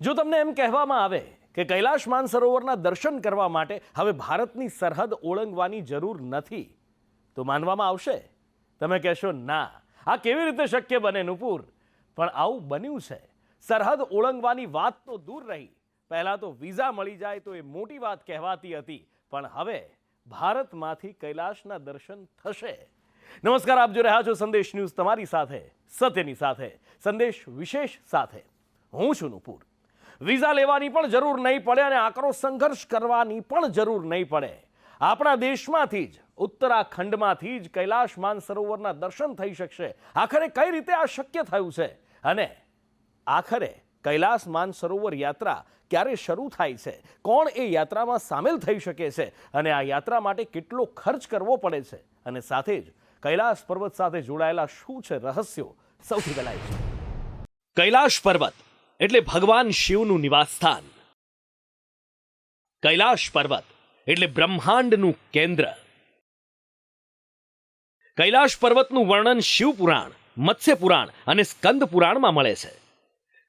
જો તમને એમ કહેવામાં આવે કે કૈલાશ માનસરોવરના દર્શન કરવા માટે હવે ભારતની સરહદ ઓળંગવાની જરૂર નથી તો માનવામાં આવશે? તમે કહેશો ના, આ કેવી રીતે શક્ય બને નુપુર? પણ આવું બન્યું છે. સરહદ ઓળંગવાની વાત તો દૂર રહી, પહેલા તો વિઝા મળી જાય તો એ મોટી વાત કહેવાતી હતી, પણ હવે ભારતમાંથી કૈલાશના દર્શન થશે. નમસ્કાર, આપ જોઈ રહ્યા છો સંદેશ ન્યૂઝ, તમારી સાથે સત્યની સાથે, સંદેશ વિશેષ સાથે હું છું નુપુર. વિઝા લેવાની પણ જરૂર નહીં પડે અને આકરો સંઘર્ષ કરવાની પણ જરૂર નહીં પડે. આપણા દેશમાંથી જ, ઉત્તરાખંડમાંથી જ કૈલાશ માનસરોવરના દર્શન થઈ શકશે. આખરે કઈ રીતે આ શક્ય થયું છે અને આખરે કૈલાશ માનસરોવર યાત્રા ક્યારે શરૂ થાય છે? કોણ એ યાત્રામાં સામેલ થઈ શકે છે અને આ યાત્રા માટે કેટલો ખર્ચ કરવો પડે છે? અને સાથે જ કૈલાશ પર્વત સાથે જોડાયેલા શું છે રહસ્યો? સૌથી પહેલા છે કૈલાશ પર્વત એટલે ભગવાન શિવનું નિવાસસ્થાન. કૈલાશ પર્વત એટલે બ્રહ્માંડનું કેન્દ્ર. કૈલાશ પર્વતનું વર્ણન શિવ પુરાણ, મત્સ્ય પુરાણ અને સ્કંદ પુરાણમાં મળે છે.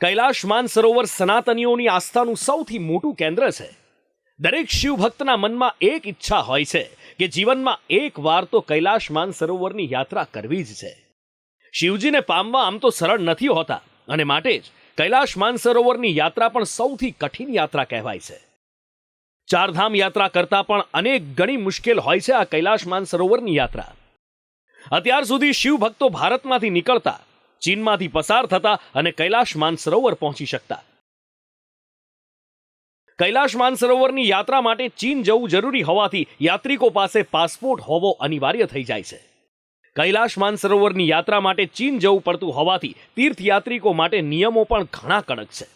કૈલાશ માનસરોવર સનાતનીઓની આસ્થાનું સૌથી મોટું કેન્દ્ર છે. દરેક શિવ ભક્તના મનમાં એક ઈચ્છા હોય છે કે જીવનમાં એક વાર તો કૈલાશ માનસરોવરની યાત્રા કરવી જ છે. શિવજીને પામવા આમ તો સરળ નથી હોતા અને માટે જ કૈલાશ માનસરોવરની યાત્રા પણ સૌથી કઠિન યાત્રા કહેવાય છે. ચારધામ યાત્રા કરતા પણ અનેક ગણી મુશ્કેલ હોય છે આ કૈલાશ માનસરોવરની યાત્રા. અત્યાર સુધી શિવ ભક્તો ભારતમાંથી નીકળતા, ચીનમાંથી પસાર થતા અને કૈલાશ માનસરોવર પહોંચી શકતા. કૈલાશ માનસરોવરની યાત્રા માટે ચીન જવું જરૂરી હોવાથી યાત્રિકો પાસે પાસપોર્ટ હોવો અનિવાર્ય થઈ જાય છે. કૈલાશ માનસરોવરની યાત્રા માટે ચીન જવું પડતું હોવાથી તીર્થયાત્રિકો માટે નિયમો પણ ઘણા કડક છે.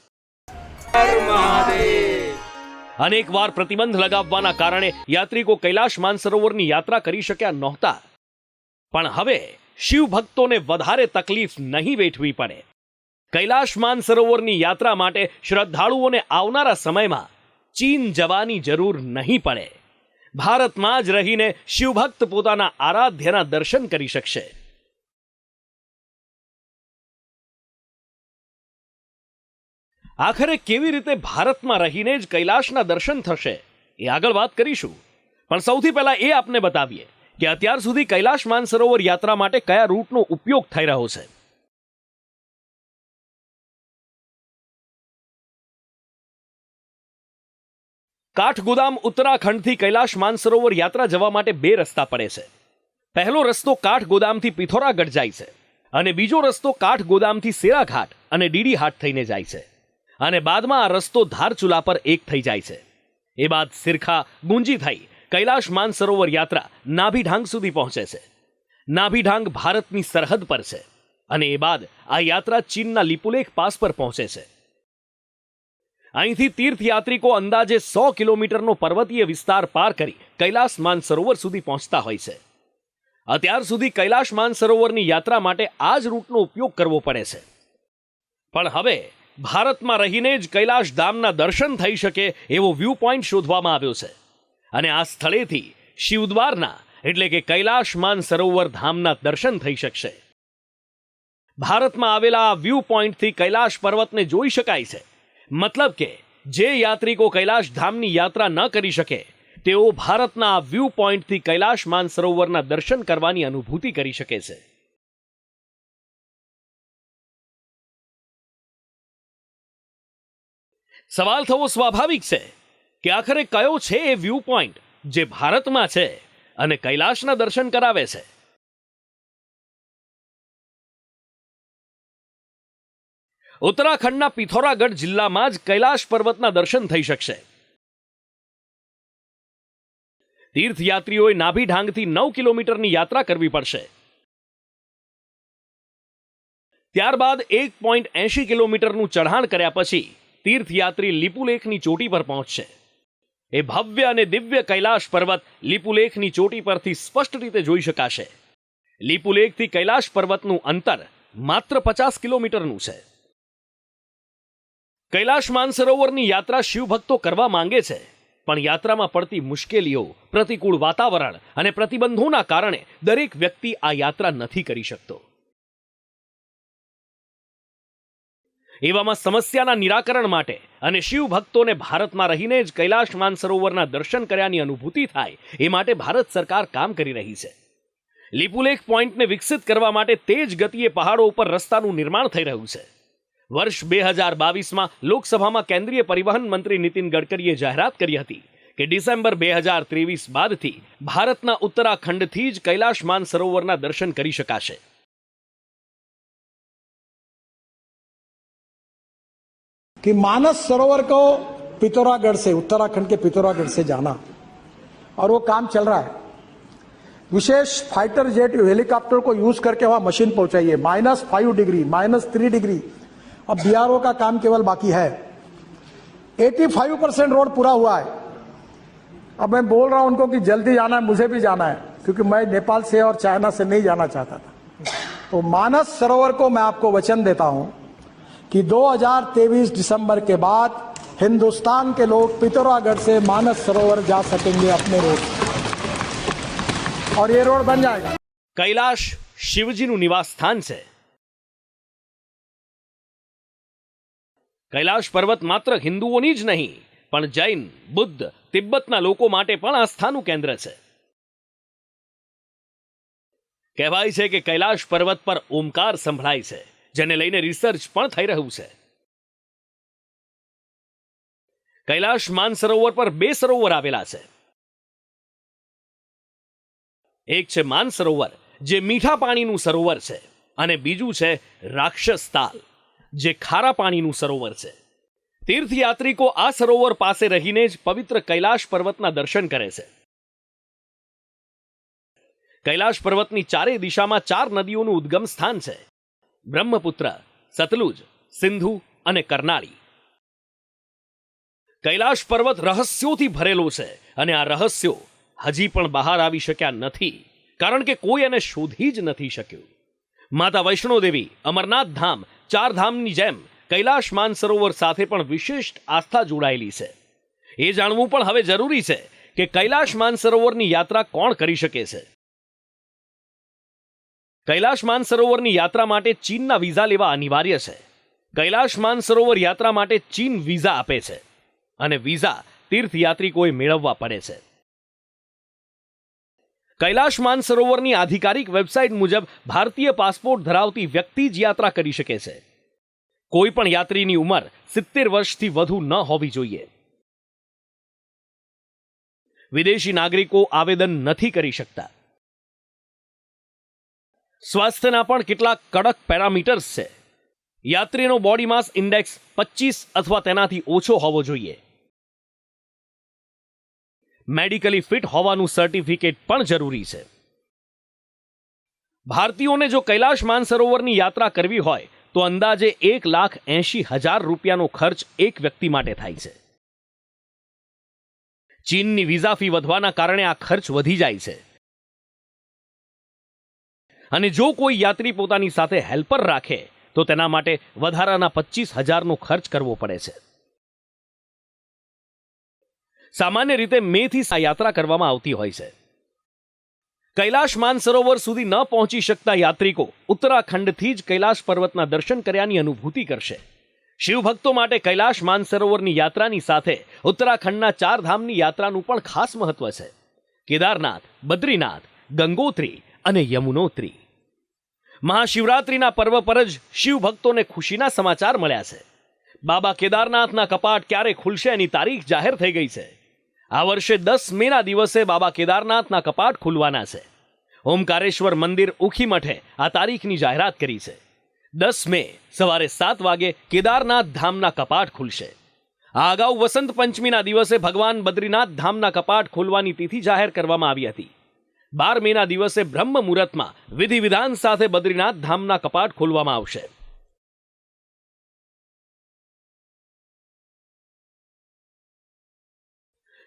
અનેક વાર પ્રતિબંધ લગાવવાના કારણે યાત્રિકો કૈલાશ માનસરોવરની યાત્રા કરી શક્યા નહોતા. પણ હવે શિવ ભક્તોને વધારે તકલીફ નહીં વેઠવી પડે. કૈલાશ માનસરોવરની યાત્રા માટે શ્રદ્ધાળુઓને આવનારા સમયમાં ચીન જવાની જરૂર નહીં પડે. ભારતમાં જ રહીને શિવભક્ત પોતાના આરાધ્યના દર્શન કરી શકશે. આખરે કેવી રીતે ભારતમાં રહીને જ કૈલાશના દર્શન થશે એ આગળ વાત કરીશું, પણ સૌથી પહેલા એ આપને બતાવીએ કે અત્યાર સુધી કૈલાશ માનસરોવર યાત્રા માટે કયા રૂટનો ઉપયોગ થઈ રહ્યો છે. કાઠગોદામ ઉત્તરાખંડથી કૈલાશ માનસરોવર યાત્રા જવા માટે બે રસ્તા પડે છે. પહેલો રસ્તો કાઠગોદામથી પિથોરાગઢ જાય છે અને બીજો રસ્તો કાઠગોદામથી સેરાઘાટ અને ડીડીહાટ થઈને જાય છે. અને બાદમાં આ રસ્તો ધારચુલા પર એક થઈ જાય છે. એ બાદ સિરખા ગુંજી થઈ કૈલાશ માનસરોવર યાત્રા નાભીઢાંગ સુધી પહોંચે છે. નાભીઢાંગ ભારતની સરહદ પર છે અને એ બાદ આ યાત્રા ચીનના લિપુલેખ પાસ પર પહોંચે છે. અહીંથી તીર્થયાત્રિકો અંદાજે 100 કિલોમીટરનો પર્વતીય વિસ્તાર પાર કરી કૈલાશ માનસરોવર સુધી પહોંચતા હોય છે. અત્યાર સુધી કૈલાશ માનસરોવરની યાત્રા માટે આ જ રૂટનો ઉપયોગ કરવો પડે છે. પણ હવે ભારતમાં રહીને જ કૈલાશ ધામના દર્શન થઈ શકે એવો વ્યૂ પોઈન્ટ શોધવામાં આવ્યો છે અને આ સ્થળેથી શિવદ્વારના એટલે કે કૈલાશ માનસરોવર ધામના દર્શન થઈ શકશે. ભારતમાં આવેલા આ વ્યૂ પોઈન્ટથી કૈલાશ પર્વતને જોઈ શકાય છે. મતલબ કે જે યાત્રિકો કૈલાશ ધામની યાત્રા ન કરી શકે તેઓ ભારતના આ વ્યૂ પોઈન્ટથી કૈલાશ માનસરોવરના દર્શન કરવાની અનુભૂતિ કરી શકે છે. સવાલ થવો સ્વાભાવિક છે કે આખરે કયો છે એ વ્યૂ પોઈન્ટ જે ભારતમાં છે અને કૈલાશના દર્શન કરાવે છે? ઉત્તરાખંડના પિથોરાગઢ જિલ્લામાં જ કૈલાશ પર્વતના દર્શન થઈ શકશે. તીર્થયાત્રીઓએ નાભીઢાંગથી 9 કિલોમીટરની યાત્રા કરવી પડશે. ત્યારબાદ 1.80 કિલોમીટરનું ચઢાણ કર્યા પછી તીર્થયાત્રી લિપુલેખની ચોટી પર પહોંચશે. એ ભવ્ય અને દિવ્ય કૈલાશ પર્વત લિપુલેખની ચોટી પરથી સ્પષ્ટ રીતે જોઈ શકાશે. લિપુલેખથી કૈલાશ પર્વતનું અંતર માત્ર 50 કિલોમીટરનું છે. કૈલાશ માનસરોવરની યાત્રા શિવભક્તો કરવા માંગે છે, પણ યાત્રામાં પડતી મુશ્કેલીઓ, પ્રતિકૂળ વાતાવરણ અને પ્રતિબંધોના કારણે દરેક વ્યક્તિ આ યાત્રા નથી કરી શકતો. એવામાં સમસ્યાના નિરાકરણ માટે અને શિવ ભક્તોને ભારતમાં રહીને જ કૈલાશ માનસરોવરના દર્શન કર્યાની અનુભૂતિ થાય એ માટે ભારત સરકાર કામ કરી રહી છે. લિપુલેખ પોઈન્ટને વિકસિત કરવા માટે તેજ ગતિએ પહાડો ઉપર રસ્તાનું નિર્માણ થઈ રહ્યું છે. વર્ષ 2022માં લોકસભામાં કેન્દ્રીય પરિવહન મંત્રી નીતિન ગડકરીએ જાહેરાત કરી હતી કે ડિસેમ્બર 2023 બાદથી ભારતના ઉત્તરાખંડથી જ કૈલાશ માનસરોવરના દર્શન કરી શકાશે. कि मानस सरोवर को पिथौरागढ़ से, उत्तराखंड के पिथौरागढ़ से जाना, और वो काम चल रहा है. विशेष फाइटर जेट हेलीकॉप्टर को यूज करके वहां मशीन पहुंचाइए. -5 degree, -3 degree. अब बीआरओ का काम केवल बाकी है. 85% रोड पूरा हुआ है. अब मैं बोल रहा हूं उनको कि जल्दी जाना है, मुझे भी जाना है, क्योंकि मैं नेपाल से और चाइना से नहीं जाना चाहता था. तो मानस सरोवर को मैं आपको वचन देता हूं कि 2023 दिसंबर के बाद हिंदुस्तान के लोग पिथौरागढ़ से मानस सरोवर जा सकेंगे अपने रोड, और ये रोड बन जाएगा. કૈલાશ શિવજીનું નિવાસ સ્થાન છે. કૈલાશ પર્વત માત્ર હિન્દુઓની જ નહીં પણ જૈન, બુદ્ધ, તિબ્બતના લોકો માટે પણ આસ્થાનું કેન્દ્ર છે. કહેવાય છે કે કૈલાશ પર્વત પર ઓમકાર સંભળાય છે, જેને લઈને રિસર્ચ પણ થઈ રહ્યું છે. કૈલાશ માનસરોવર પર 2 સરોવર આવેલા છે. એક છે માનસરોવર, જે મીઠા પાણીનું સરોવર છે, અને બીજું છે રાક્ષસ તાલ, જે ખારા પાણીનું સરોવર છે. તીર્થયાત્રિકો આ સરોવર પાસે રહીને જ પવિત્ર કૈલાશ પર્વતના દર્શન કરે છે. કૈલાશ પર્વતની ચારે દિશામાં 4 નદીઓનું ઉદ્ગમ સ્થાન છે: બ્રહ્મપુત્ર, સતલુજ, સિંધુ અને કરનાળી. કૈલાશ પર્વત રહસ્યોથી ભરેલો છે, અને આ રહસ્યો હજી પણ બહાર આવી શક્યા નથી, કારણ કે કોઈ એને શોધી જ નથી શક્યું. માતા વૈષ્ણોદેવી, અમરનાથ ધામ, 4 ધામની જેમ કૈલાશ માનસરોવર સાથે પણ વિશિષ્ટ આસ્થા જોડાયેલી છે. એ જાણવું પણ હવે જરૂરી છે કે કૈલાશ માનસરોવરની યાત્રા કોણ કરી શકે છે. કૈલાશ માનસરોવરની યાત્રા માટે ચીનના વિઝા લેવા અનિવાર્ય છે. કૈલાશ માનસરોવર યાત્રા માટે ચીન વિઝા આપે છે, અને વિઝા તીર્થયાત્રિકોએ મેળવવા પડે છે. કૈલાશ માનસરોવરની આધિકારિક વેબસાઇટ મુજબ ભારતીય પાસપોર્ટ ધરાવતી વ્યક્તિ જ યાત્રા કરી શકે છે. કોઈ પણ યાત્રીની ઉંમર 70 વર્ષથી વધુ ન હોવી જોઈએ. વિદેશી નાગરિકો આવેદન નથી કરી શકતા. સ્વાસ્થ્યના પણ કેટલાક કડક પેરામીટર્સ છે. યાત્રીનો બોડી માસ ઇન્ડેક્સ 25 અથવા તેનાથી ઓછો હોવો જોઈએ. મેડિકલી ફિટ હોવાનું સર્ટિફિકેટ પણ જરૂરી છે. ભારતીયોને જો કૈલાશ માનસરોવરની યાત્રા કરવી હોય તો અંદાજે 1,80,000 રૂપિયાનો ખર્ચ એક વ્યક્તિ માટે થાય છે. ચીનની વિઝા ફી વધવાના કારણે આ ખર્ચ વધી જાય છે. અને જો કોઈ યાત્રી પોતાની સાથે હેલ્પર રાખે તો તેના માટે વધારાના 25,000નો ખર્ચ કરવો પડે છે. સામાન્ય રીતે મેથી આ યાત્રા કરવામાં આવતી હોય છે. કૈલાશ માનસરોવર સુધી ન પહોંચી શકતા યાત્રિકો ઉત્તરાખંડથી જ કૈલાશ પર્વતના દર્શન કર્યાની અનુભૂતિ કરશે. શિવભક્તો માટે કૈલાશ માનસરોવરની યાત્રાની સાથે ઉત્તરાખંડના 4 ધામની યાત્રાનું પણ ખાસ મહત્વ છે: કેદારનાથ, બદ્રીનાથ, ગંગોત્રી અને યમુનોત્રી. મહાશિવરાત્રિના પર્વ પર જ શિવભક્તોને ખુશીના સમાચાર મળ્યા છે. બાબા કેદારનાથના કપાટ ક્યારે ખુલશે એની તારીખ જાહેર થઈ ગઈ છે. આ વર્ષે 10 મેના દિવસે બાબા કેદારનાથના કપાટ ખુલવાના છે. ઓમકારેશ્વર મંદિર ઉખીમઠે આ તારીખની જાહેરાત કરી છે. 10 મે સવારે 7 વાગે કેદારનાથ ધામના કપાટ ખુલશે. આ અગાઉ વસંત પંચમીના દિવસે ભગવાન બદ્રીનાથ ધામના કપાટ ખોલવાની તિથિ જાહેર કરવામાં આવી હતી. 12 મેના દિવસે બ્રહ્મ મુહૂર્તમાં વિધિ વિધાન સાથે બદ્રીનાથ ધામના કપાટ ખોલવામાં આવશે.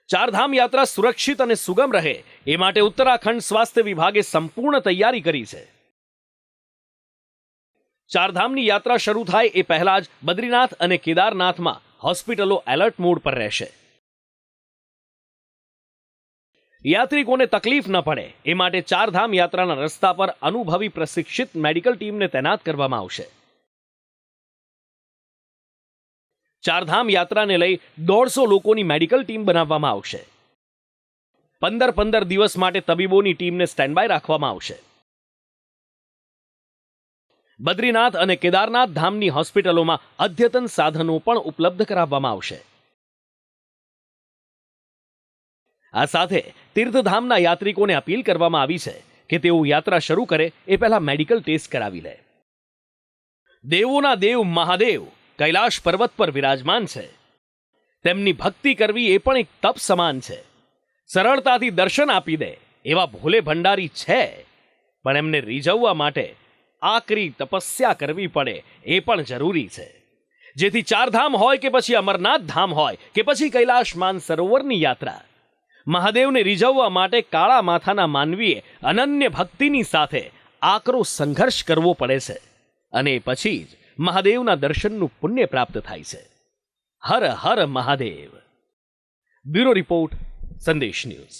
ચારધામ યાત્રા સુરક્ષિત અને સુગમ રહે એ માટે ઉત્તરાખંડ સ્વાસ્થ્ય વિભાગે સંપૂર્ણ તૈયારી કરી છે. ચારધામની યાત્રા શરૂ થાય એ પહેલા જ બદ્રીનાથ અને કેદારનાથમાં હોસ્પિટલો એલર્ટ મોડ પર રહેશે. યાત્રિકોને તકલીફ ન પડે એ માટે ચારધામ યાત્રાના રસ્તા પર અનુભવી પ્રશિક્ષિત મેડિકલ ટીમને તૈનાત કરવામાં આવશે. ચારધામ યાત્રાને લઈ 150 લોકોની મેડિકલ ટીમ બનાવવામાં આવશે. 15 દિવસ માટે તબીબોની ટીમને સ્ટેન્ડ બાય રાખવામાં આવશે. બદ્રીનાથ અને કેદારનાથ ધામની હોસ્પિટલોમાં અદ્યતન સાધનો પણ ઉપલબ્ધ કરાવવામાં આવશે. આ સાથે તીર્થધામના યાત્રિકોને અપીલ કરવામાં આવી છે કે તેઓ યાત્રા શરૂ કરે એ પહેલા મેડિકલ ટેસ્ટ કરાવી લે. દેવોના દેવ મહાદેવ કૈલાશ પર્વત પર વિરાજમાન છે. તેમની ભક્તિ કરવી એ પણ એક તપ સમાન છે. સરળતાથી દર્શન આપી દે એવા ભોલે ભંડારી છે, પણ એમને રીઝવવા માટે આકરી તપસ્યા કરવી પડે એ પણ જરૂરી છે. જેથી ચારધામ હોય કે પછી અમરનાથ ધામ હોય કે પછી કૈલાશ માનસરોવરની યાત્રા, મહાદેવને રીઝવવા માટે કાળા માથાના માનવીએ અનન્ય ભક્તિની સાથે આકરો સંઘર્ષ કરવો પડે છે, અને પછી જ મહાદેવના દર્શનનું પુણ્ય પ્રાપ્ત થાય છે. હર હર મહાદેવ. બ્યુરો રિપોર્ટ, સંદેશ ન્યૂઝ.